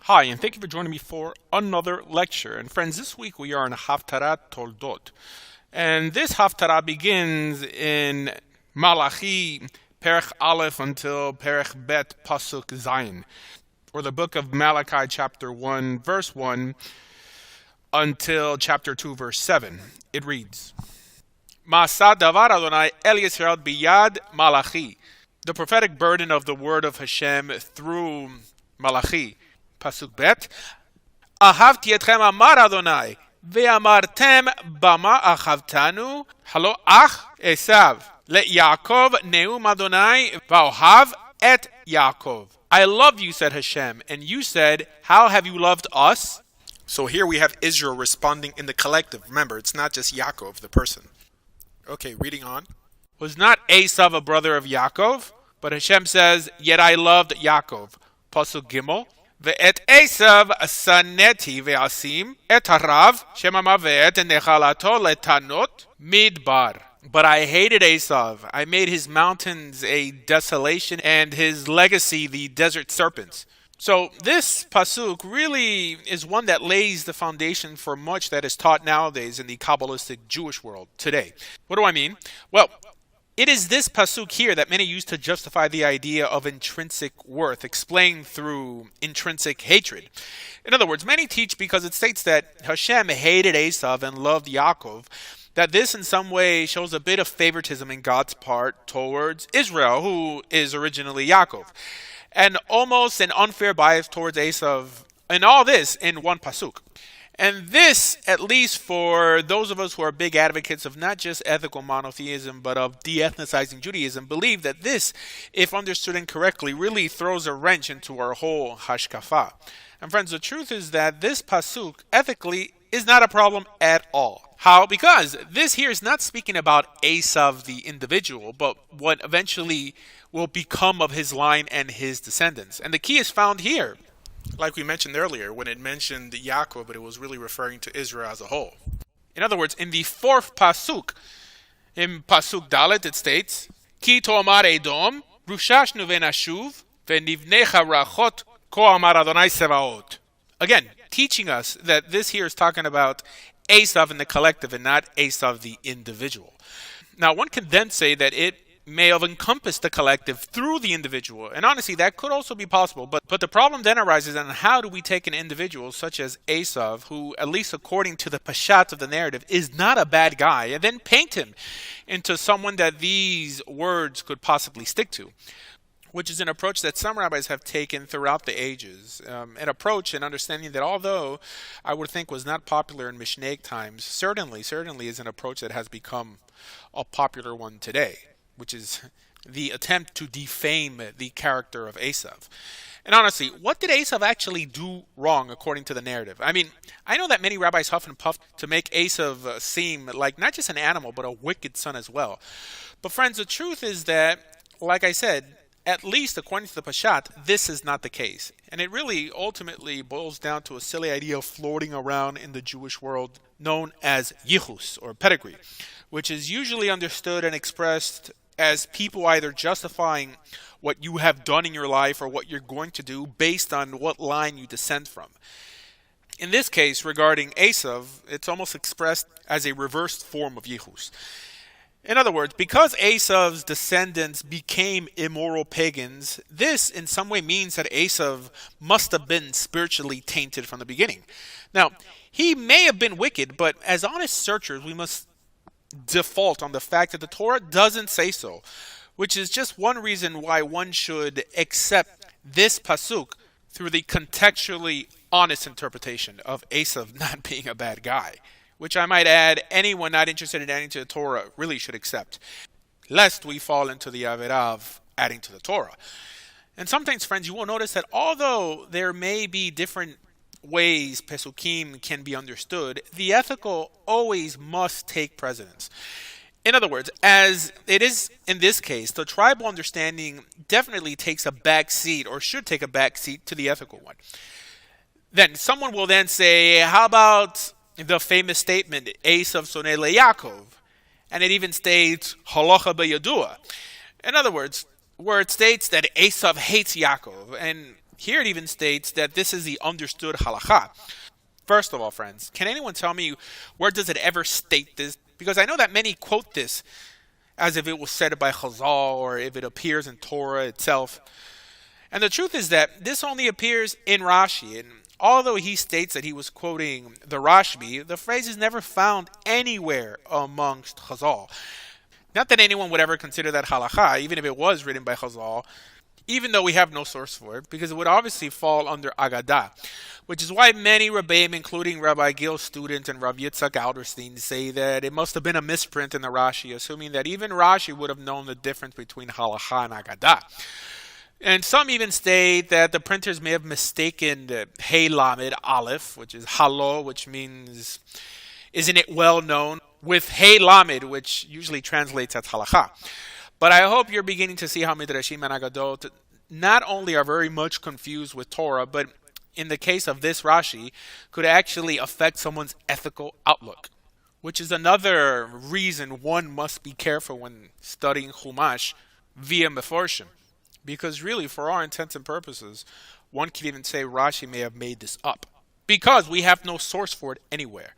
Hi, and thank you for joining me for another lecture. And friends, this week we are in Haftarah Toldot. And this Haftarah begins in Malachi, Perech Aleph until Perech Bet Pasuk Zayin, or the book of Malachi, chapter 1, verse 1, until chapter 2, verse 7. It reads, Ma'aseh davar Adonai el Yisrael biyad Malachi. The prophetic burden of the word of Hashem through Malachi. Pasuk Bet, Ahavti etchem amar Adonai, ve'amartem bama achavtanu, halo ach Esav, le'Yaakov neum Adonai, va'ohav et Yaakov. I love you, said Hashem, and you said, how have you loved us? So here we have Israel responding in the collective. Remember, it's not just Yaakov, the person. Okay, reading on. Was not Esav a brother of Yaakov? But Hashem says, yet I loved Yaakov. Pasuk Gimel. Ve'et Esav saneti ve'asim et harav shemama ve'et nechalato letanot midbar. But I hated Esav. I made his mountains a desolation and his legacy the desert serpents. So this pasuk really is one that lays the foundation for much that is taught nowadays in the Kabbalistic Jewish world today. What do I mean? Well, it is this pasuk here that many use to justify the idea of intrinsic worth, explained through intrinsic hatred. In other words, many teach because it states that Hashem hated Esav and loved Yaakov, that this in some way shows a bit of favoritism in God's part towards Israel, who is originally Yaakov, and almost an unfair bias towards Esav, and all this in one pasuk. And this, at least for those of us who are big advocates of not just ethical monotheism, but of de-ethnicizing Judaism, believe that this, if understood incorrectly, really throws a wrench into our whole hashkafa. And friends, the truth is that this pasuk, ethically, is not a problem at all. How? Because this here is not speaking about Esav the individual, but what eventually will become of his line and his descendants. And the key is found here. Like we mentioned earlier, when it mentioned Yaakov, but it was really referring to Israel as a whole. In other words, in the fourth pasuk, in pasuk Dalet, it states, Ki to'amar Edom, rushashnu v'nashuv, v'nivnecha rachot, ko amar Adonai Sevaot. Again, teaching us that this here is talking about Esav in the collective and not Esav the individual. Now, one can then say that it may have encompassed the collective through the individual. And honestly, that could also be possible. But the problem then arises on how do we take an individual such as Esav, who, at least according to the pashat of the narrative, is not a bad guy, and then paint him into someone that these words could possibly stick to, which is an approach that some rabbis have taken throughout the ages. An approach and understanding that, although I would think was not popular in Mishnaic times, certainly is an approach that has become a popular one today, which is the attempt to defame the character of Esav. And honestly, what did Esav actually do wrong according to the narrative? I mean, I know that many rabbis huff and puff to make Esav seem like not just an animal, but a wicked son as well. But friends, the truth is that, like I said, at least according to the Pashat, this is not the case. And it really ultimately boils down to a silly idea floating around in the Jewish world known as yichus, or pedigree, which is usually understood and expressed as people either justifying what you have done in your life or what you're going to do based on what line you descend from. In this case, regarding Esav, it's almost expressed as a reversed form of yichus. In other words, because Esav's descendants became immoral pagans, this in some way means that Esav must have been spiritually tainted from the beginning. Now, he may have been wicked, but as honest searchers, we must default on the fact that the Torah doesn't say so, which is just one reason why one should accept this pasuk through the contextually honest interpretation of Esav not being a bad guy, which I might add anyone not interested in adding to the Torah really should accept, lest we fall into the averah of adding to the Torah. And sometimes, friends, you will notice that although there may be different ways Pesukim can be understood, the ethical always must take precedence. In other words, as it is in this case, the tribal understanding definitely takes a back seat, or should take a back seat, to the ethical one. Then someone will then say, how about the famous statement, Esav soneh leYaakov? And it even states, halacha beyadua. In other words, where it states that Esav hates Yaakov, and Here it even states that this is the understood halakha. First of all, friends, can anyone tell me where does it ever state this? Because I know that many quote this as if it was said by Chazal or if it appears in Torah itself. And the truth is that this only appears in Rashi. And although he states that he was quoting the Rashbi, the phrase is never found anywhere amongst Chazal. Not that anyone would ever consider that halakha, even if it was written by Chazal, even though we have no source for it, because it would obviously fall under Agadah, which is why many Rebbeim, including Rabbi Gil's student and Rav Yitzhak Alderstein, say that it must have been a misprint in the Rashi, assuming that even Rashi would have known the difference between halakha and Agadah. And some even state that the printers may have mistaken the Hey Lamed Aleph, which is Halo, which means, isn't it well known, with Hey Lamed, which usually translates as halakha. But I hope you're beginning to see how Midrashim and Agadot not only are very much confused with Torah, but in the case of this Rashi, could actually affect someone's ethical outlook, which is another reason one must be careful when studying Chumash via Meforshim. Because really, for our intents and purposes, one can even say Rashi may have made this up, because we have no source for it anywhere.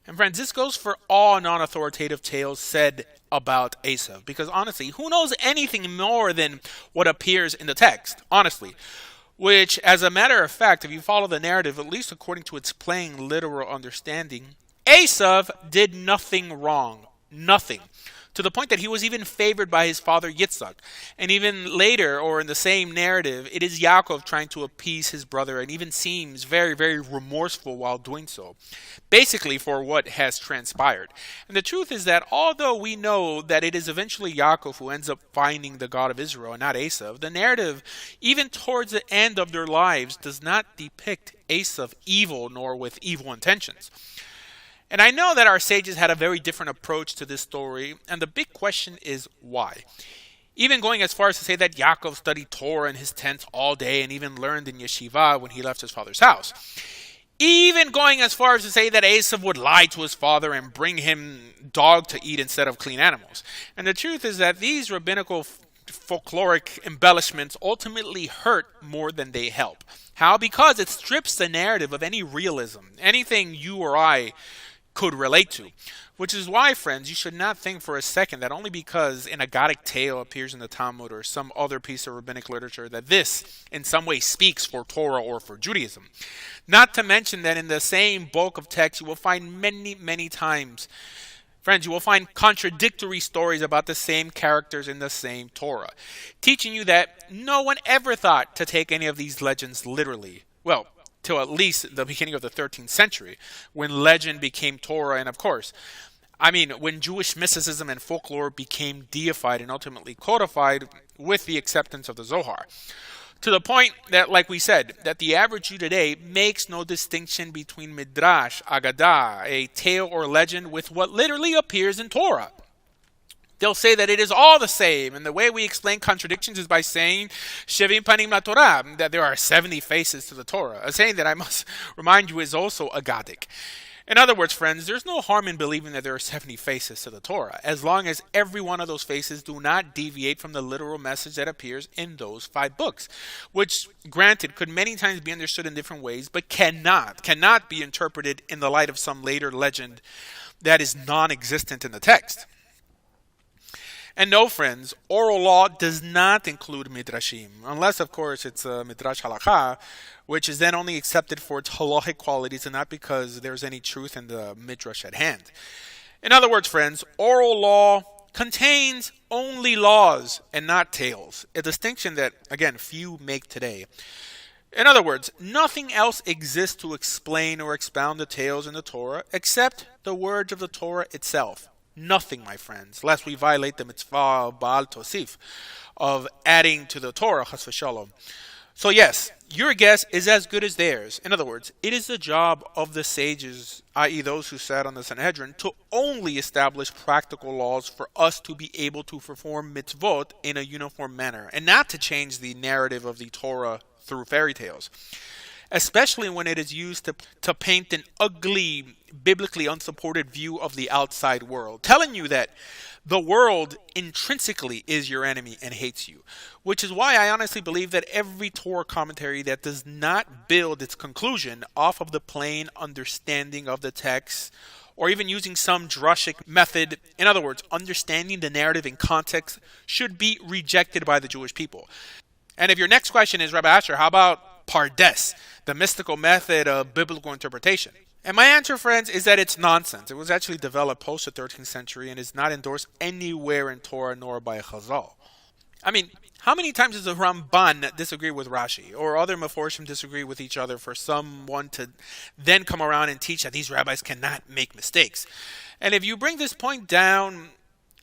And friends, this goes for all non-authoritative tales said about Esav. Because honestly, who knows anything more than what appears in the text? Honestly. Which, as a matter of fact, if you follow the narrative, at least according to its plain literal understanding, Esav did nothing wrong. Nothing. To the point that he was even favored by his father Yitzhak. And even later, or in the same narrative, it is Yaakov trying to appease his brother and even seems very, very remorseful while doing so. Basically for what has transpired. And the truth is that although we know that it is eventually Yaakov who ends up finding the God of Israel and not Esav, the narrative, even towards the end of their lives, does not depict Esav evil nor with evil intentions. And I know that our sages had a very different approach to this story, and the big question is why. Even going as far as to say that Yaakov studied Torah in his tent all day and even learned in yeshiva when he left his father's house. Even going as far as to say that Esav would lie to his father and bring him dog to eat instead of clean animals. And the truth is that these rabbinical folkloric embellishments ultimately hurt more than they help. How? Because it strips the narrative of any realism, anything you or I could relate to. Which is why, friends, you should not think for a second that only because an Aggadic tale appears in the Talmud or some other piece of rabbinic literature that this in some way speaks for Torah or for Judaism. Not to mention that in the same bulk of text you will find many, many times, friends, you will find contradictory stories about the same characters in the same Torah, teaching you that no one ever thought to take any of these legends literally. Well, till at least the beginning of the 13th century, when legend became Torah, and of course, when Jewish mysticism and folklore became deified and ultimately codified with the acceptance of the Zohar. To the point that, like we said, that the average Jew today makes no distinction between Midrash, Agadah, a tale or legend, with what literally appears in Torah. They'll say that it is all the same, and the way we explain contradictions is by saying Shevim Panim La Torah, that there are 70 faces to the Torah, a saying that I must remind you is also Aggadic. In other words, friends, there's no harm in believing that there are 70 faces to the Torah, as long as every one of those faces do not deviate from the literal message that appears in those 5 books, which, granted, could many times be understood in different ways, but cannot be interpreted in the light of some later legend that is non-existent in the text. And no, friends, oral law does not include midrashim, unless, of course, it's a midrash halakha, which is then only accepted for its halachic qualities and not because there's any truth in the midrash at hand. In other words, friends, oral law contains only laws and not tales, a distinction that, again, few make today. In other words, nothing else exists to explain or expound the tales in the Torah except the words of the Torah itself. Nothing, my friends, lest we violate the mitzvah Baal Tosif of adding to the Torah, chas v'shalom. So yes, your guess is as good as theirs. In other words, it is the job of the sages, i.e. those who sat on the Sanhedrin, to only establish practical laws for us to be able to perform mitzvot in a uniform manner, and not to change the narrative of the Torah through fairy tales. Especially when it is used to paint an ugly, biblically unsupported view of the outside world, telling you that The world intrinsically is your enemy and hates you, which is why I honestly believe that every Torah commentary that does not build its conclusion off of the plain understanding of the text, or even using some drashic method, in other words, understanding the narrative in context, should be rejected by the Jewish people. And if your next question is, Rabbi Asher, how about Pardes, the mystical method of biblical interpretation? And my answer, friends, is that it's nonsense. It was actually developed post the 13th century and is not endorsed anywhere in Torah nor by Chazal. I mean, how many times does the Ramban disagree with Rashi, or other Meforshim disagree with each other for someone to then come around and teach that these rabbis cannot make mistakes? And if you bring this point down,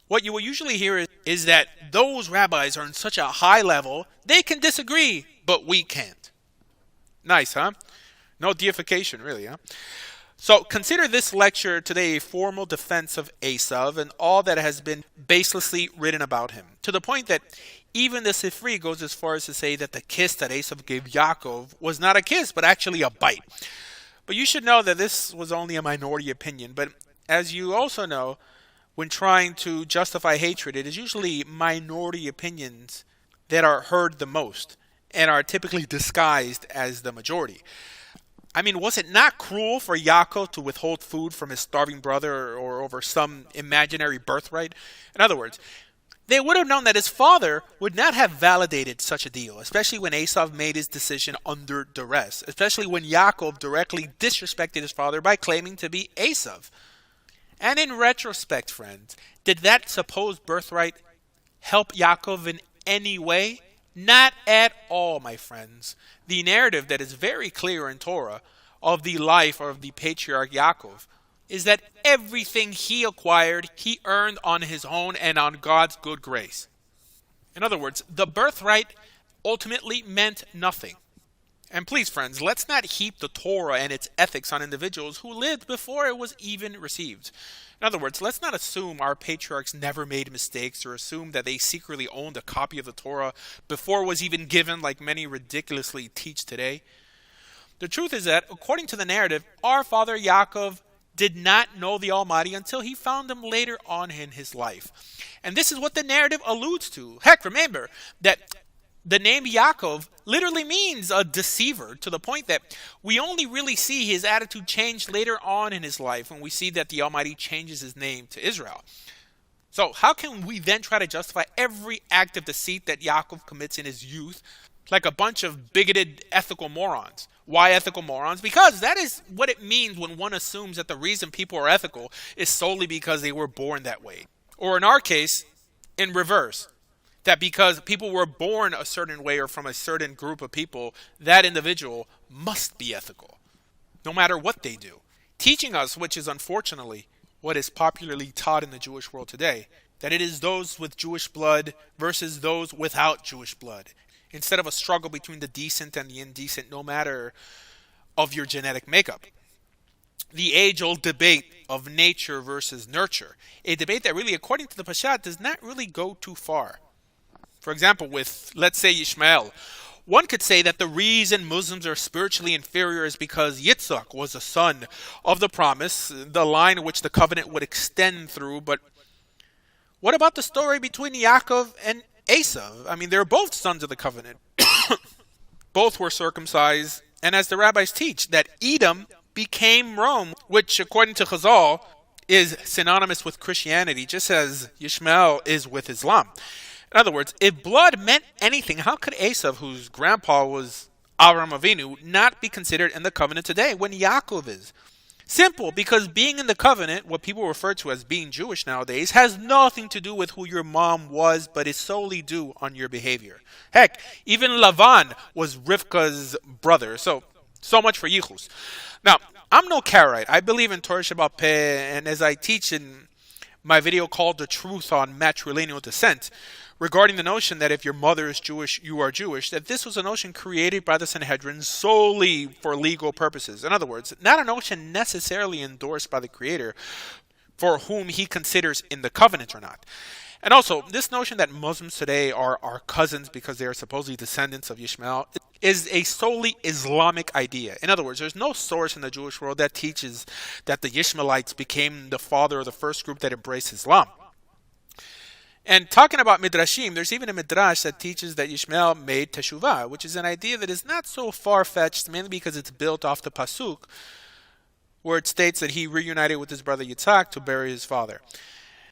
what you will usually hear is that those rabbis are on such a high level, they can disagree, but we can't. Nice, huh? No deification, really, huh? So consider this lecture today a formal defense of Esav and all that has been baselessly written about him, to the point that even the Sifri goes as far as to say that the kiss that Esav gave Yaakov was not a kiss, but actually a bite. But you should know that this was only a minority opinion. But as you also know, when trying to justify hatred, it is usually minority opinions that are heard the most and are typically disguised as the majority. I mean, was it not cruel for Yaakov to withhold food from his starving brother or over some imaginary birthright? In other words, they would have known that his father would not have validated such a deal, especially when Esav made his decision under duress, especially when Yaakov directly disrespected his father by claiming to be Esav. And in retrospect, friends, did that supposed birthright help Yaakov in any way? Not at all, my friends. The narrative that is very clear in Torah of the life of the patriarch Yaakov is that everything he acquired, he earned on his own and on God's good grace. In other words, the birthright ultimately meant nothing. And please, friends, let's not heap the Torah and its ethics on individuals who lived before it was even received. In other words, let's not assume our patriarchs never made mistakes or assume that they secretly owned a copy of the Torah before it was even given, like many ridiculously teach today. The truth is that, according to the narrative, our father Yaakov did not know the Almighty until he found him later on in his life. And this is what the narrative alludes to. Heck, remember that the name Yaakov literally means a deceiver, to the point that we only really see his attitude change later on in his life when we see that the Almighty changes his name to Israel. So how can we then try to justify every act of deceit that Yaakov commits in his youth like a bunch of bigoted ethical morons? Why ethical morons? Because that is what it means when one assumes that the reason people are ethical is solely because they were born that way. Or in our case, in reverse. That because people were born a certain way or from a certain group of people, that individual must be ethical, no matter what they do. Teaching us, which is unfortunately what is popularly taught in the Jewish world today, that it is those with Jewish blood versus those without Jewish blood, instead of a struggle between the decent and the indecent, no matter of your genetic makeup. The age-old debate of nature versus nurture, a debate that really, according to the Peshat, does not really go too far. For example, with, let's say, Ishmael, one could say that the reason Muslims are spiritually inferior is because Yitzhak was a son of the promise, the line which the covenant would extend through. But what about the story between Yaakov and Esav? I mean, they're both sons of the covenant. Both were circumcised. And as the rabbis teach, that Edom became Rome, which, according to Chazal, is synonymous with Christianity, just as Ishmael is with Islam. In other words, if blood meant anything, how could Esav, whose grandpa was Avraham Avinu, not be considered in the covenant today when Yaakov is? Simple, because being in the covenant, what people refer to as being Jewish nowadays, has nothing to do with who your mom was, but is solely due on your behavior. Heck, even Lavan was Rivka's brother, so much for Yichus. Now, I'm no Karaite. I believe in Torah Shabbat Peh, and as I teach in my video called The Truth on Matrilineal Descent, regarding the notion that if your mother is Jewish, you are Jewish, that this was a notion created by the Sanhedrin solely for legal purposes. In other words, not a notion necessarily endorsed by the Creator for whom he considers in the covenant or not. And also, this notion that Muslims today are our cousins because they are supposedly descendants of Ishmael is a solely Islamic idea. In other words, there's no source in the Jewish world that teaches that the Ishmaelites became the father of the first group that embraced Islam. And talking about midrashim, there's even a midrash that teaches that Yishmael made teshuvah, which is an idea that is not so far-fetched, mainly because it's built off the pasuk, where it states that he reunited with his brother Yitzhak to bury his father.